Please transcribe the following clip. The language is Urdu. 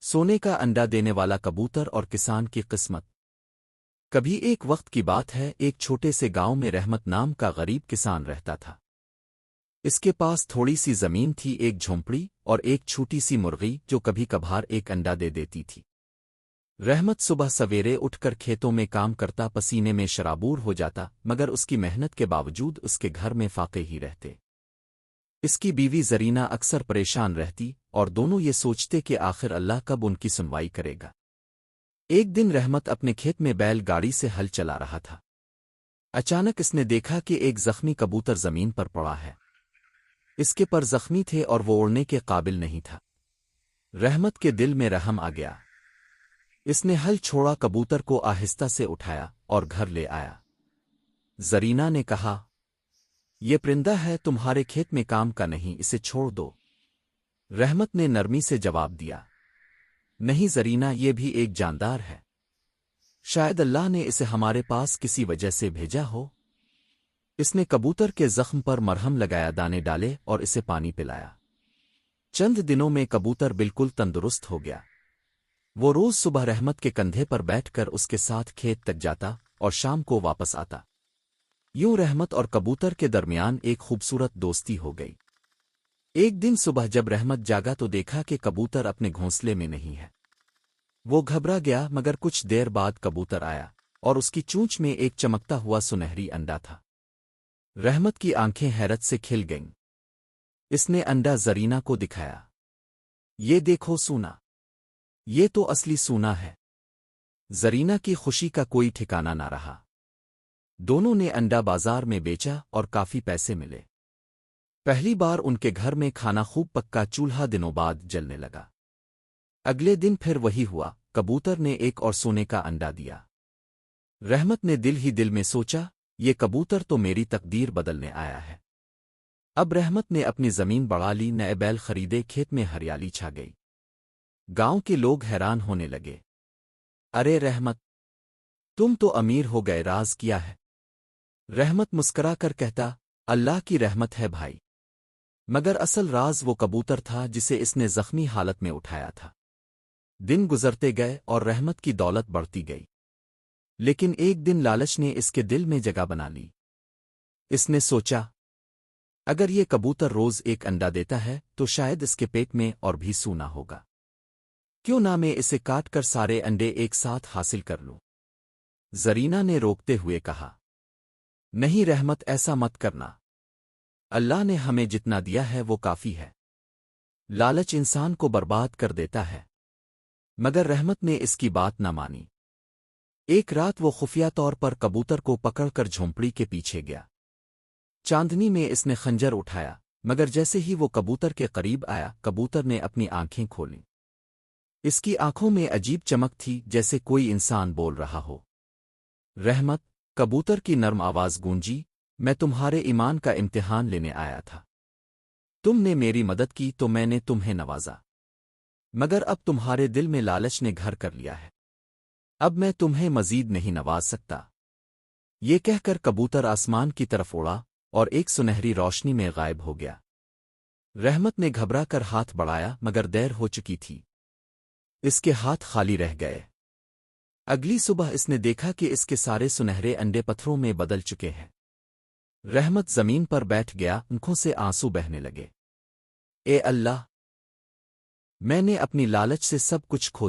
سونے کا انڈا دینے والا کبوتر اور کسان کی قسمت۔ کبھی ایک وقت کی بات ہے، ایک چھوٹے سے گاؤں میں رحمت نام کا غریب کسان رہتا تھا۔ اس کے پاس تھوڑی سی زمین تھی، ایک جھونپڑی اور ایک چھوٹی سی مرغی جو کبھی کبھار ایک انڈا دے دیتی تھی۔ رحمت صبح سویرے اٹھ کر کھیتوں میں کام کرتا، پسینے میں شرابور ہو جاتا، مگر اس کی محنت کے باوجود اس کے گھر میں فاقے ہی رہتے۔ اس کی بیوی زرینہ اکثر پریشان رہتی اور دونوں یہ سوچتے کہ آخر اللہ کب ان کی سنوائی کرے گا۔ ایک دن رحمت اپنے کھیت میں بیل گاڑی سے ہل چلا رہا تھا۔ اچانک اس نے دیکھا کہ ایک زخمی کبوتر زمین پر پڑا ہے۔ اس کے پر زخمی تھے اور وہ اڑنے کے قابل نہیں تھا۔ رحمت کے دل میں رحم آ گیا۔ اس نے ہل چھوڑا، کبوتر کو آہستہ سے اٹھایا اور گھر لے آیا۔ زرینہ نے کہا، یہ پرندہ ہے، تمہارے کھیت میں کام کا نہیں، اسے چھوڑ دو۔ رحمت نے نرمی سے جواب دیا، نہیں زرینہ، یہ بھی ایک جاندار ہے، شاید اللہ نے اسے ہمارے پاس کسی وجہ سے بھیجا ہو۔ اس نے کبوتر کے زخم پر مرہم لگایا، دانے ڈالے اور اسے پانی پلایا۔ چند دنوں میں کبوتر بالکل تندرست ہو گیا۔ وہ روز صبح رحمت کے کندھے پر بیٹھ کر اس کے ساتھ کھیت تک جاتا اور شام کو واپس آتا۔ یوں رحمت اور کبوتر کے درمیان ایک خوبصورت دوستی ہو گئی۔ ایک دن صبح جب رحمت جاگا تو دیکھا کہ کبوتر اپنے گھونسلے میں نہیں ہے۔ وہ گھبرا گیا، مگر کچھ دیر بعد کبوتر آیا اور اس کی چونچ میں ایک چمکتا ہوا سنہری انڈا تھا۔ رحمت کی آنکھیں حیرت سے کھل گئیں۔ اس نے انڈا زرینہ کو دکھایا، یہ دیکھو سونا، یہ تو اصلی سونا ہے۔ زرینہ کی خوشی کا کوئی ٹھکانہ نہ رہا۔ دونوں نے انڈا بازار میں بیچا اور کافی پیسے ملے۔ پہلی بار ان کے گھر میں کھانا خوب پکا، چولہا دنوں بعد جلنے لگا۔ اگلے دن پھر وہی ہوا، کبوتر نے ایک اور سونے کا انڈا دیا۔ رحمت نے دل ہی دل میں سوچا، یہ کبوتر تو میری تقدیر بدلنے آیا ہے۔ اب رحمت نے اپنی زمین بڑھا لی، نئے بیل خریدے، کھیت میں ہریالی چھا گئی۔ گاؤں کے لوگ حیران ہونے لگے، ارے رحمت، تم تو امیر ہو گئے، راز کیا ہے؟ رحمت مسکرا کر کہتا، اللہ کی رحمت ہے بھائی، مگر اصل راز وہ کبوتر تھا جسے اس نے زخمی حالت میں اٹھایا تھا۔ دن گزرتے گئے اور رحمت کی دولت بڑھتی گئی، لیکن ایک دن لالچ نے اس کے دل میں جگہ بنا لی۔ اس نے سوچا، اگر یہ کبوتر روز ایک انڈا دیتا ہے تو شاید اس کے پیٹ میں اور بھی سونا ہوگا، کیوں نہ میں اسے کاٹ کر سارے انڈے ایک ساتھ حاصل کر لوں؟ زرینہ نے روکتے ہوئے کہا، نہیں رحمت، ایسا مت کرنا، اللہ نے ہمیں جتنا دیا ہے وہ کافی ہے۔ لالچ انسان کو برباد کر دیتا ہے۔ مگر رحمت نے اس کی بات نہ مانی۔ ایک رات وہ خفیہ طور پر کبوتر کو پکڑ کر جھونپڑی کے پیچھے گیا۔ چاندنی میں اس نے خنجر اٹھایا، مگر جیسے ہی وہ کبوتر کے قریب آیا، کبوتر نے اپنی آنکھیں کھولیں۔ اس کی آنکھوں میں عجیب چمک تھی، جیسے کوئی انسان بول رہا ہو۔ رحمت، کبوتر کی نرم آواز گونجی، میں تمہارے ایمان کا امتحان لینے آیا تھا۔ تم نے میری مدد کی تو میں نے تمہیں نوازا، مگر اب تمہارے دل میں لالچ نے گھر کر لیا ہے، اب میں تمہیں مزید نہیں نواز سکتا۔ یہ کہہ کر کبوتر آسمان کی طرف اڑا اور ایک سنہری روشنی میں غائب ہو گیا۔ رحمت نے گھبرا کر ہاتھ بڑھایا، مگر دیر ہو چکی تھی، اس کے ہاتھ خالی رہ گئے۔ اگلی صبح اس نے دیکھا کہ اس کے سارے سنہرے انڈے پتھروں میں بدل چکے ہیں۔ رحمت زمین پر بیٹھ گیا، آنکھوں سے آنسو بہنے لگے۔ اے اللہ، میں نے اپنی لالچ سے سب کچھ کھو دیا۔